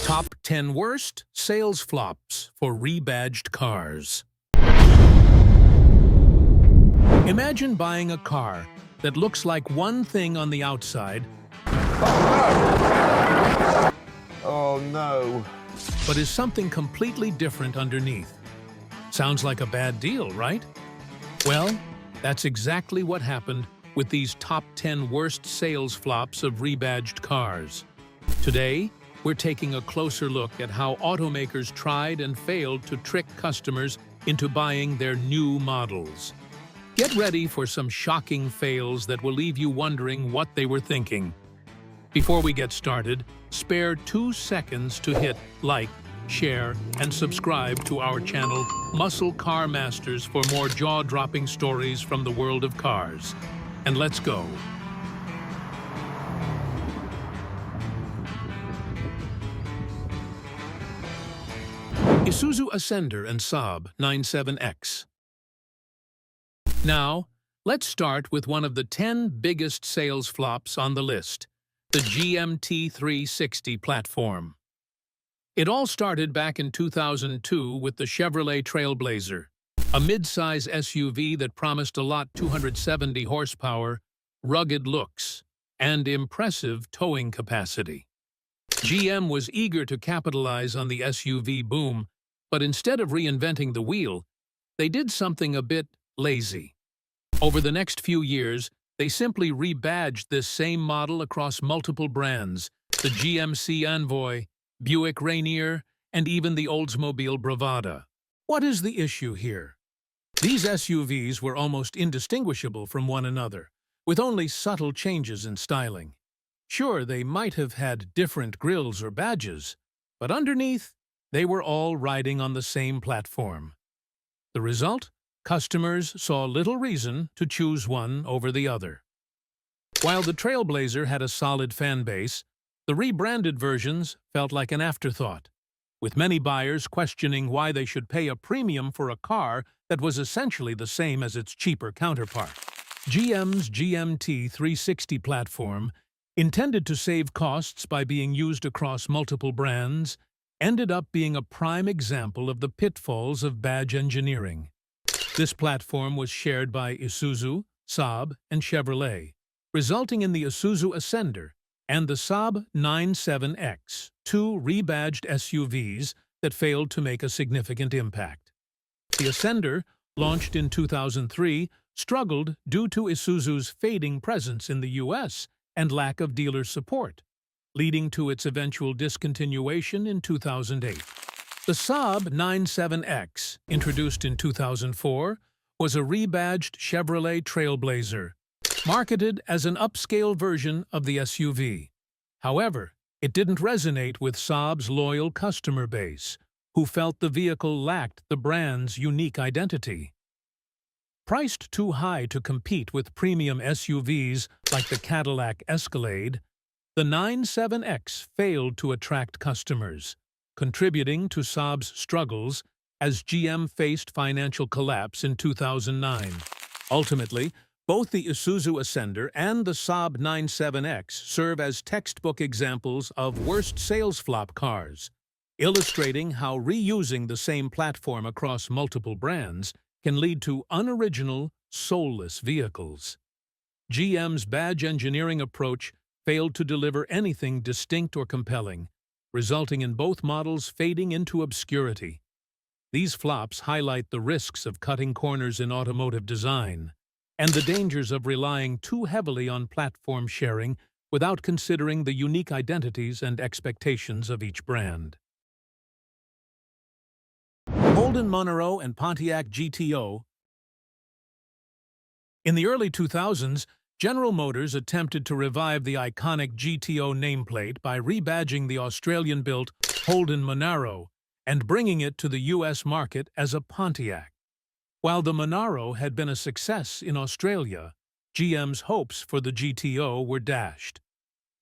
Top 10 Worst Sales Flops for Rebadged Cars. Imagine buying a car that looks like one thing on the outside, Oh no. but is something completely different underneath. Sounds like a bad deal, right? Well, that's exactly what happened with these top 10 worst sales flops of rebadged cars. Today, we're taking a closer look at how automakers tried and failed to trick customers into buying their new models. Get ready for some shocking fails that will leave you wondering what they were thinking. Before we get started, spare 2 seconds to hit like, share, and subscribe to our channel, Muscle Car Masters, for more jaw-dropping stories from the world of cars. And let's go. Isuzu Ascender and Saab 97X. Now, let's start with one of the 10 biggest sales flops on the list, the GMT 360 platform. It all started back in 2002 with the Chevrolet Trailblazer, a mid-size SUV that promised a lot 270 horsepower, rugged looks, and impressive towing capacity. GM was eager to capitalize on the SUV boom, but instead of reinventing the wheel, they did something a bit lazy. Over the next few years, they simply rebadged this same model across multiple brands, the GMC Envoy, Buick Rainier, and even the Oldsmobile Bravada. What is the issue here? These SUVs were almost indistinguishable from one another, with only subtle changes in styling. Sure, they might have had different grilles or badges, but underneath, they were all riding on the same platform. The result? Customers saw little reason to choose one over the other. While the Trailblazer had a solid fan base, the rebranded versions felt like an afterthought, with many buyers questioning why they should pay a premium for a car that was essentially the same as its cheaper counterpart. GM's GMT 360 platform, intended to save costs by being used across multiple brands, ended up being a prime example of the pitfalls of badge engineering. This platform was shared by Isuzu, Saab, and Chevrolet, resulting in the Isuzu Ascender and the Saab 97X, 2 rebadged SUVs that failed to make a significant impact. The Ascender, launched in 2003, struggled due to Isuzu's fading presence in the US and lack of dealer support, leading to its eventual discontinuation in 2008. The Saab 97X, introduced in 2004, was a rebadged Chevrolet Trailblazer, marketed as an upscale version of the SUV. However, it didn't resonate with Saab's loyal customer base, who felt the vehicle lacked the brand's unique identity. Priced too high to compete with premium SUVs like the Cadillac Escalade, the 97X failed to attract customers, contributing to Saab's struggles as GM faced financial collapse in 2009. Ultimately, both the Isuzu Ascender and the Saab 97X serve as textbook examples of worst sales flop cars, illustrating how reusing the same platform across multiple brands can lead to unoriginal, soulless vehicles. GM's badge engineering approach failed to deliver anything distinct or compelling, resulting in both models fading into obscurity. These flops highlight the risks of cutting corners in automotive design and the dangers of relying too heavily on platform sharing without considering the unique identities and expectations of each brand. Holden Commodore and Pontiac GTO. In the early 2000s, General Motors attempted to revive the iconic GTO nameplate by rebadging the Australian-built Holden Commodore and bringing it to the U.S. market as a Pontiac. While the Monaro had been a success in Australia, GM's hopes for the GTO were dashed.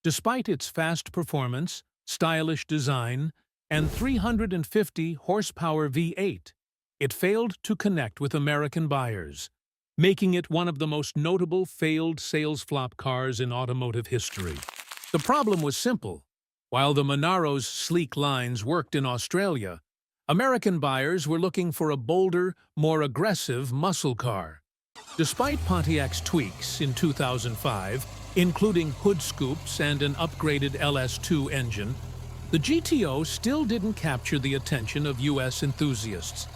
Despite its fast performance, stylish design, and 350 horsepower V8, it failed to connect with American buyers, making it one of the most notable failed sales flop cars in automotive history. The problem was simple. While the Monaro's sleek lines worked in Australia, American buyers were looking for a bolder, more aggressive muscle car. Despite Pontiac's tweaks in 2005, including hood scoops and an upgraded LS2 engine, the GTO still didn't capture the attention of U.S. enthusiasts.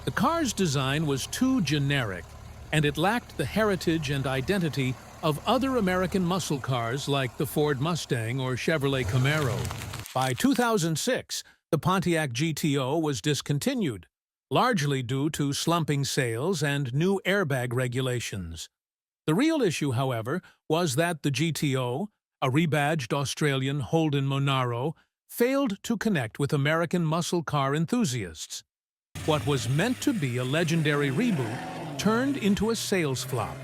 The car's design was too generic, and it lacked the heritage and identity of other American muscle cars like the Ford Mustang or Chevrolet Camaro. By 2006, the Pontiac GTO was discontinued, largely due to slumping sales and new airbag regulations. The real issue, however, was that the GTO, a rebadged Australian Holden Monaro, failed to connect with American muscle car enthusiasts. What was meant to be a legendary reboot turned into a sales flop.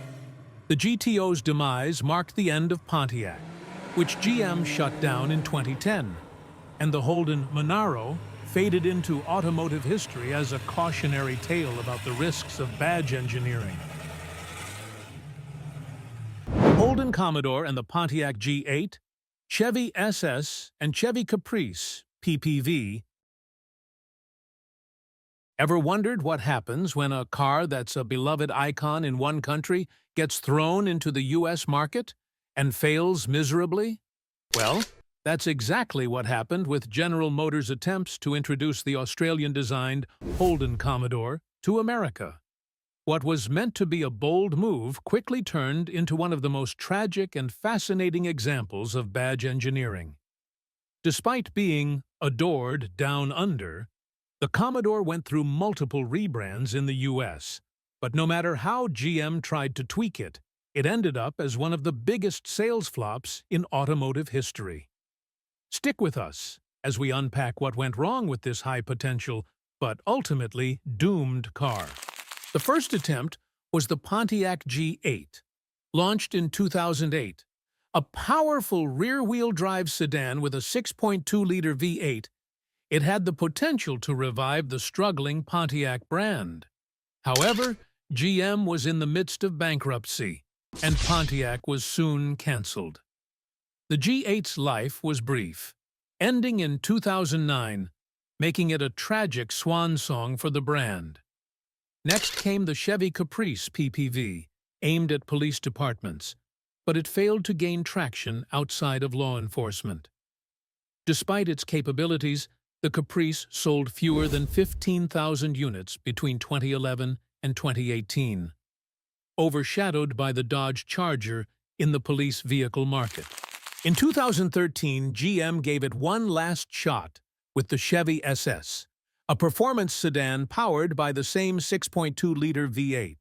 The GTO's demise marked the end of Pontiac, which GM shut down in 2010, and the Holden Monaro faded into automotive history as a cautionary tale about the risks of badge engineering. Holden Commodore and the Pontiac G8, Chevy SS, and Chevy Caprice, PPV. Ever wondered what happens when a car that's a beloved icon in one country gets thrown into the U.S. market and fails miserably? Well, that's exactly what happened with General Motors' attempts to introduce the Australian-designed Holden Commodore to America. What was meant to be a bold move quickly turned into one of the most tragic and fascinating examples of badge engineering. Despite being adored down under, the Commodore went through multiple rebrands in the U.S., but no matter how GM tried to tweak it, it ended up as one of the biggest sales flops in automotive history. Stick with us as we unpack what went wrong with this high-potential, but ultimately doomed car. The first attempt was the Pontiac G8, launched in 2008. A powerful rear-wheel drive sedan with a 6.2-liter V8, it had the potential to revive the struggling Pontiac brand. However, GM was in the midst of bankruptcy, and Pontiac was soon cancelled. The G8's life was brief, ending in 2009, making it a tragic swan song for the brand. Next came the Chevy Caprice PPV, aimed at police departments, but it failed to gain traction outside of law enforcement. Despite its capabilities, the Caprice sold fewer than 15,000 units between 2011 and 2018, overshadowed by the Dodge Charger in the police vehicle market. In 2013, GM gave it one last shot with the Chevy SS, a performance sedan powered by the same 6.2-liter V8.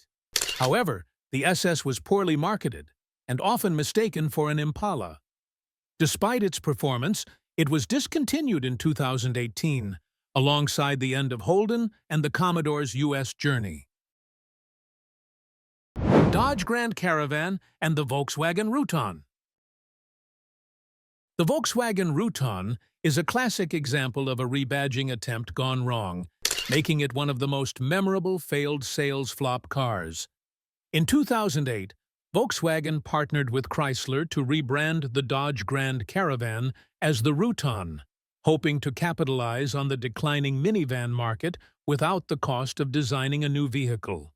However, the SS was poorly marketed and often mistaken for an Impala. Despite its performance, it was discontinued in 2018, alongside the end of Holden and the Commodore's U.S. journey. Dodge Grand Caravan and the Volkswagen Routan. The Volkswagen Routan is a classic example of a rebadging attempt gone wrong, making it one of the most memorable failed sales flop cars. In 2008, Volkswagen partnered with Chrysler to rebrand the Dodge Grand Caravan as the Routan, hoping to capitalize on the declining minivan market without the cost of designing a new vehicle.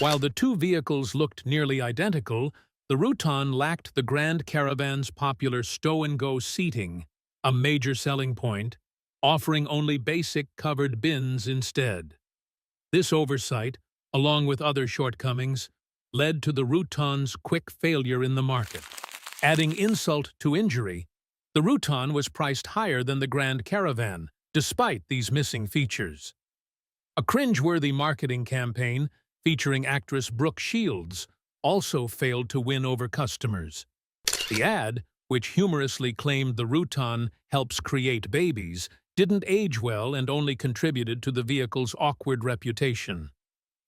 While the two vehicles looked nearly identical, the Routan lacked the Grand Caravan's popular stow-and-go seating, a major selling point, offering only basic covered bins instead. This oversight, along with other shortcomings, led to the Routan's quick failure in the market. Adding insult to injury, the Routan was priced higher than the Grand Caravan, despite these missing features. A cringeworthy marketing campaign featuring actress Brooke Shields also failed to win over customers. The ad, which humorously claimed the Routan helps create babies, didn't age well and only contributed to the vehicle's awkward reputation.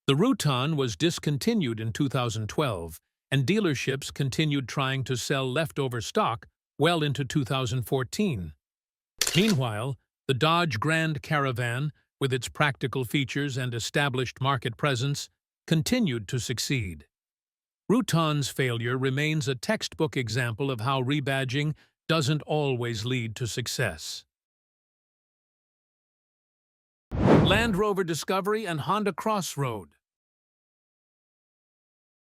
The Routan was discontinued in 2012, and dealerships continued trying to sell leftover stock well into 2014. Meanwhile, the Dodge Grand Caravan, with its practical features and established market presence, continued to succeed. Routan's failure remains a textbook example of how rebadging doesn't always lead to success. Land Rover Discovery and Honda Crossroad.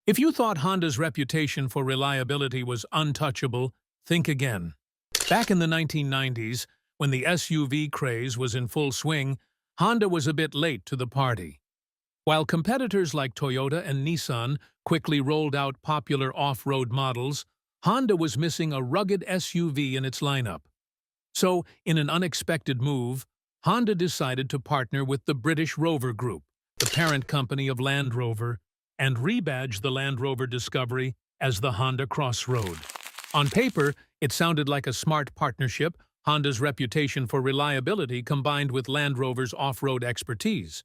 If you thought Honda's reputation for reliability was untouchable, think again. Back in the 1990s, when the SUV craze was in full swing, Honda was a bit late to the party. While competitors like Toyota and Nissan quickly rolled out popular off-road models, Honda was missing a rugged SUV in its lineup. So, in an unexpected move, Honda decided to partner with the British Rover Group, the parent company of Land Rover, and rebadge the Land Rover Discovery as the Honda Crossroad. On paper, it sounded like a smart partnership, Honda's reputation for reliability combined with Land Rover's off-road expertise.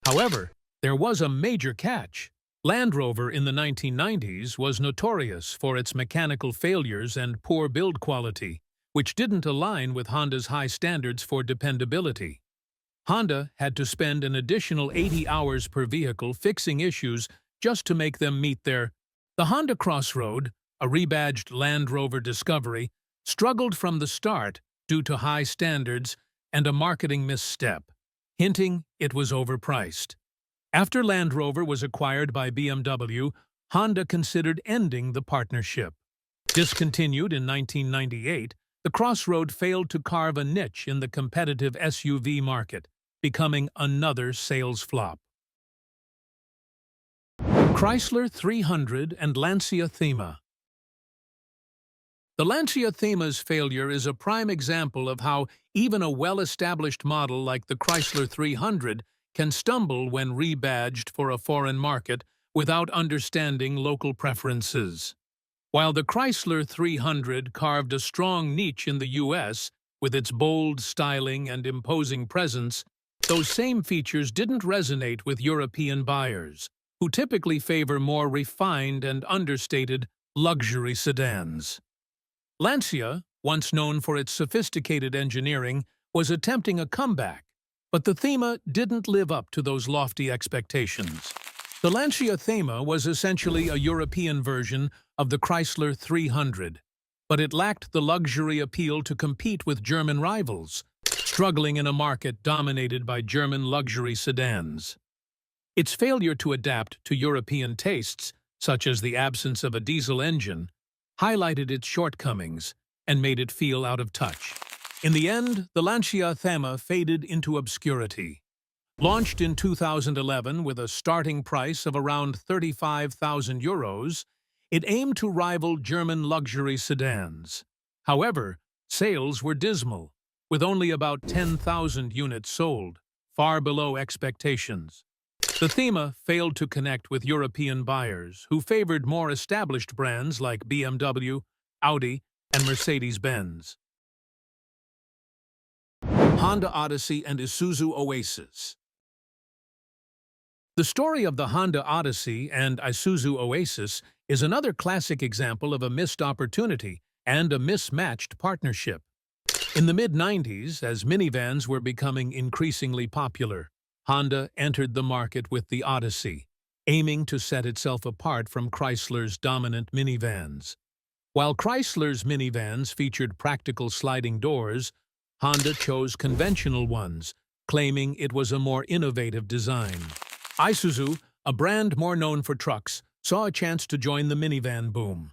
However, there was a major catch. Land Rover in the 1990s was notorious for its mechanical failures and poor build quality, which didn't align with Honda's high standards for dependability. Honda had to spend an additional 80 hours per vehicle fixing issues just to make them meet their. The Honda Crossroad, a rebadged Land Rover Discovery, struggled from the start due to high standards and a marketing misstep, hinting it was overpriced. After Land Rover was acquired by BMW, Honda considered ending the partnership. Discontinued in 1998, the Crossroad failed to carve a niche in the competitive SUV market, becoming another sales flop. Chrysler 300 and Lancia Thema. The Lancia Thema's failure is a prime example of how even a well-established model like the Chrysler 300 can stumble when rebadged for a foreign market without understanding local preferences. While the Chrysler 300 carved a strong niche in the US with its bold styling and imposing presence, those same features didn't resonate with European buyers, who typically favor more refined and understated luxury sedans. Lancia, once known for its sophisticated engineering, was attempting a comeback, but the Thema didn't live up to those lofty expectations. The Lancia Thema was essentially a European version of the Chrysler 300, but it lacked the luxury appeal to compete with German rivals, struggling in a market dominated by German luxury sedans. Its failure to adapt to European tastes, such as the absence of a diesel engine, highlighted its shortcomings and made it feel out of touch. In the end, the Lancia Thema faded into obscurity. Launched in 2011 with a starting price of around €35,000, it aimed to rival German luxury sedans. However, sales were dismal, with only about 10,000 units sold, far below expectations. The Thema failed to connect with European buyers, who favored more established brands like BMW, Audi, and Mercedes-Benz. Honda Odyssey and Isuzu Oasis. The story of the Honda Odyssey and Isuzu Oasis is another classic example of a missed opportunity and a mismatched partnership. In the mid-90s, as minivans were becoming increasingly popular, Honda entered the market with the Odyssey, aiming to set itself apart from Chrysler's dominant minivans. While Chrysler's minivans featured practical sliding doors, Honda chose conventional ones, claiming it was a more innovative design. Isuzu, a brand more known for trucks, saw a chance to join the minivan boom.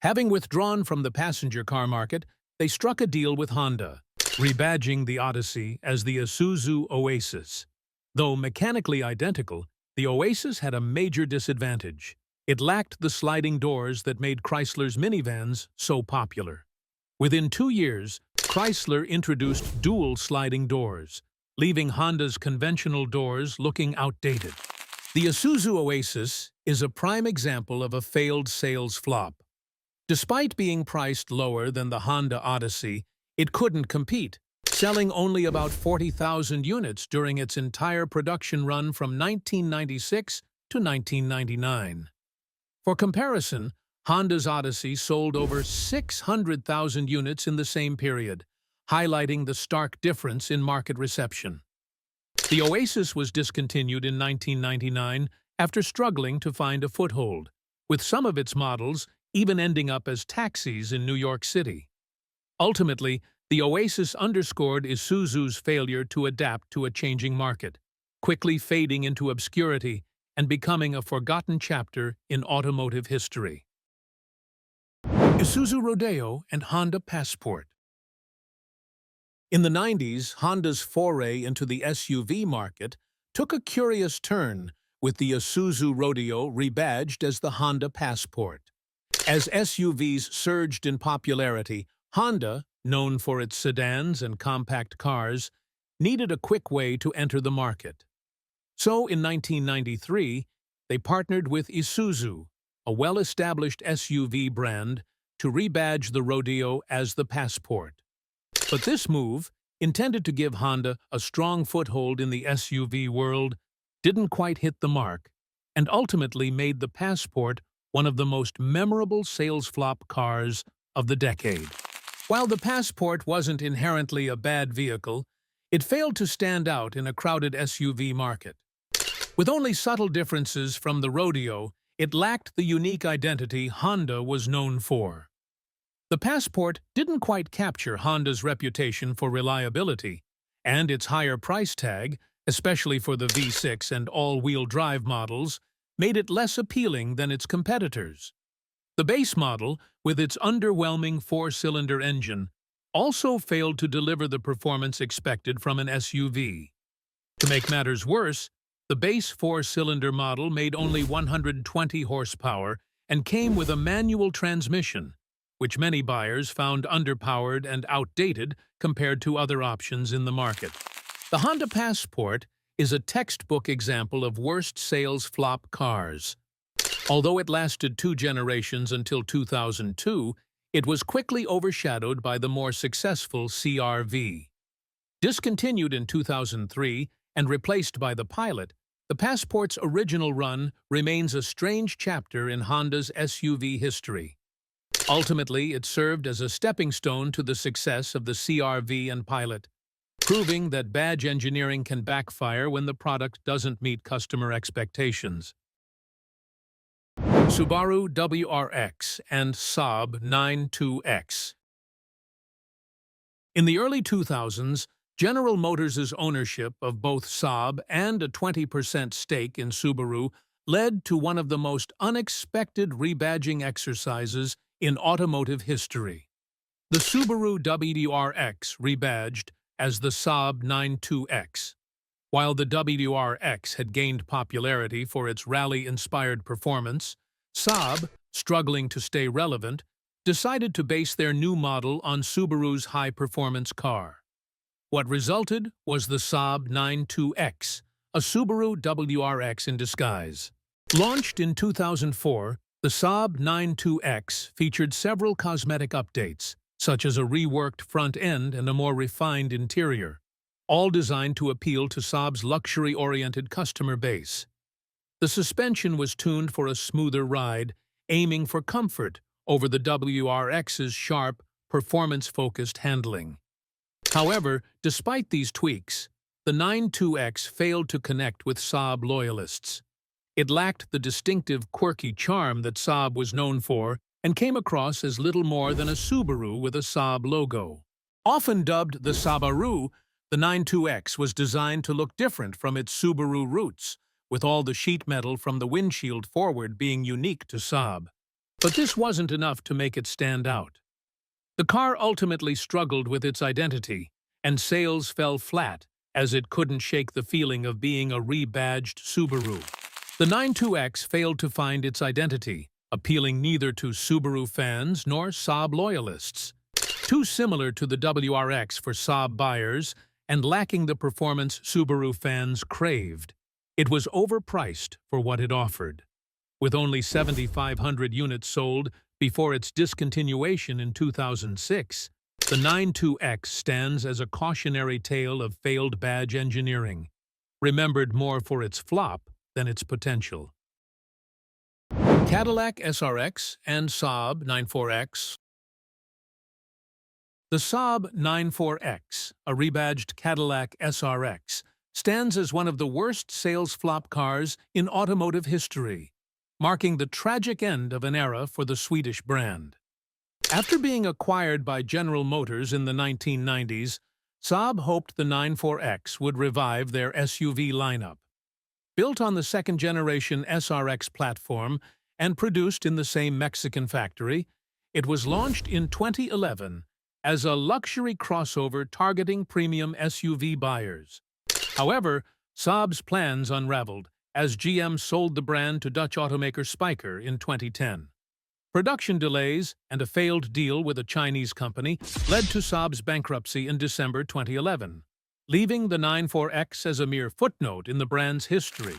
Having withdrawn from the passenger car market, they struck a deal with Honda, rebadging the Odyssey as the Isuzu Oasis. Though mechanically identical, the Oasis had a major disadvantage. It lacked the sliding doors that made Chrysler's minivans so popular. Within 2 years, Chrysler introduced dual sliding doors, leaving Honda's conventional doors looking outdated. The Isuzu Oasis is a prime example of a failed sales flop. Despite being priced lower than the Honda Odyssey, it couldn't compete, selling only about 40,000 units during its entire production run from 1996 to 1999. For comparison, Honda's Odyssey sold over 600,000 units in the same period, highlighting the stark difference in market reception. The Oasis was discontinued in 1999 after struggling to find a foothold, with some of its models even ending up as taxis in New York City. Ultimately, the Oasis underscored Isuzu's failure to adapt to a changing market, quickly fading into obscurity and becoming a forgotten chapter in automotive history. Isuzu Rodeo and Honda Passport. In the 90s, Honda's foray into the SUV market took a curious turn, with the Isuzu Rodeo rebadged as the Honda Passport. As SUVs surged in popularity, Honda, known for its sedans and compact cars, needed a quick way to enter the market. So, in 1993, they partnered with Isuzu, a well-established SUV brand, to rebadge the Rodeo as the Passport. But this move, intended to give Honda a strong foothold in the SUV world, didn't quite hit the mark, and ultimately made the Passport one of the most memorable sales flop cars of the decade. While the Passport wasn't inherently a bad vehicle, it failed to stand out in a crowded SUV market. With only subtle differences from the Rodeo, it lacked the unique identity Honda was known for. The Passport didn't quite capture Honda's reputation for reliability, and its higher price tag, especially for the V6 and all-wheel drive models, made it less appealing than its competitors. The base model, with its underwhelming four-cylinder engine, also failed to deliver the performance expected from an SUV. To make matters worse, the base four-cylinder model made only 120 horsepower and came with a manual transmission, which many buyers found underpowered and outdated compared to other options in the market. The Honda Passport is a textbook example of worst sales flop cars. Although it lasted 2 generations until 2002, it was quickly overshadowed by the more successful CR-V. Discontinued in 2003 and replaced by the Pilot, the Passport's original run remains a strange chapter in Honda's SUV history. Ultimately, it served as a stepping stone to the success of the CR-V and Pilot, proving that badge engineering can backfire when the product doesn't meet customer expectations. Subaru WRX and Saab 92X. In the early 2000s, General Motors' ownership of both Saab and a 20% stake in Subaru led to one of the most unexpected rebadging exercises in automotive history. The Subaru WRX rebadged as the Saab 92X. While the WRX had gained popularity for its rally-inspired performance, Saab, struggling to stay relevant, decided to base their new model on Subaru's high-performance car. What resulted was the Saab 92X, a Subaru WRX in disguise. Launched in 2004, the Saab 92X featured several cosmetic updates, such as a reworked front end and a more refined interior, all designed to appeal to Saab's luxury-oriented customer base. The suspension was tuned for a smoother ride, aiming for comfort over the WRX's sharp, performance-focused handling. However, despite these tweaks, the 92X failed to connect with Saab loyalists. It lacked the distinctive, quirky charm that Saab was known for and came across as little more than a Subaru with a Saab logo. Often dubbed the Sabaru, the 92X was designed to look different from its Subaru roots, with all the sheet metal from the windshield forward being unique to Saab. But this wasn't enough to make it stand out. The car ultimately struggled with its identity, and sales fell flat as it couldn't shake the feeling of being a rebadged Subaru. The 92X failed to find its identity, appealing neither to Subaru fans nor Saab loyalists. Too similar to the WRX for Saab buyers and lacking the performance Subaru fans craved. It was overpriced for what it offered. With only 7,500 units sold before its discontinuation in 2006, the 92X stands as a cautionary tale of failed badge engineering, remembered more for its flop than its potential. Cadillac SRX and Saab 94X. The Saab 94X, a rebadged Cadillac SRX, stands as one of the worst sales flop cars in automotive history, marking the tragic end of an era for the Swedish brand. After being acquired by General Motors in the 1990s, Saab hoped the 94X would revive their SUV lineup. Built on the second-generation SRX platform and produced in the same Mexican factory, it was launched in 2011 as a luxury crossover targeting premium SUV buyers. However, Saab's plans unraveled as GM sold the brand to Dutch automaker Spyker in 2010. Production delays and a failed deal with a Chinese company led to Saab's bankruptcy in December 2011, leaving the 94X as a mere footnote in the brand's history.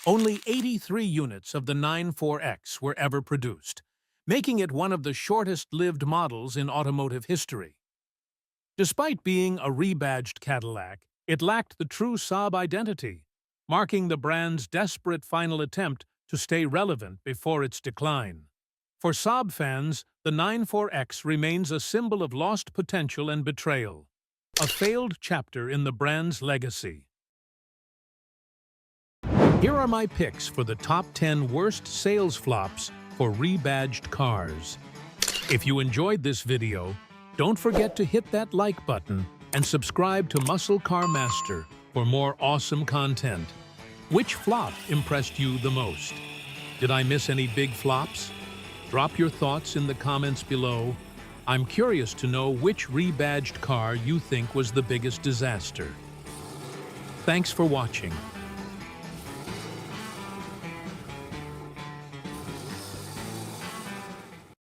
Only 83 units of the 94X were ever produced, making it one of the shortest-lived models in automotive history. Despite being a rebadged Cadillac, it lacked the true Saab identity, marking the brand's desperate final attempt to stay relevant before its decline. For Saab fans, the 94X remains a symbol of lost potential and betrayal, a failed chapter in the brand's legacy. Here are my picks for the top 10 worst sales flops for rebadged cars. If you enjoyed this video, don't forget to hit that like button and subscribe to Muscle Car Master for more awesome content. Which flop impressed you the most? Did I miss any big flops? Drop your thoughts in the comments below. I'm curious to know which rebadged car you think was the biggest disaster. Thanks for watching.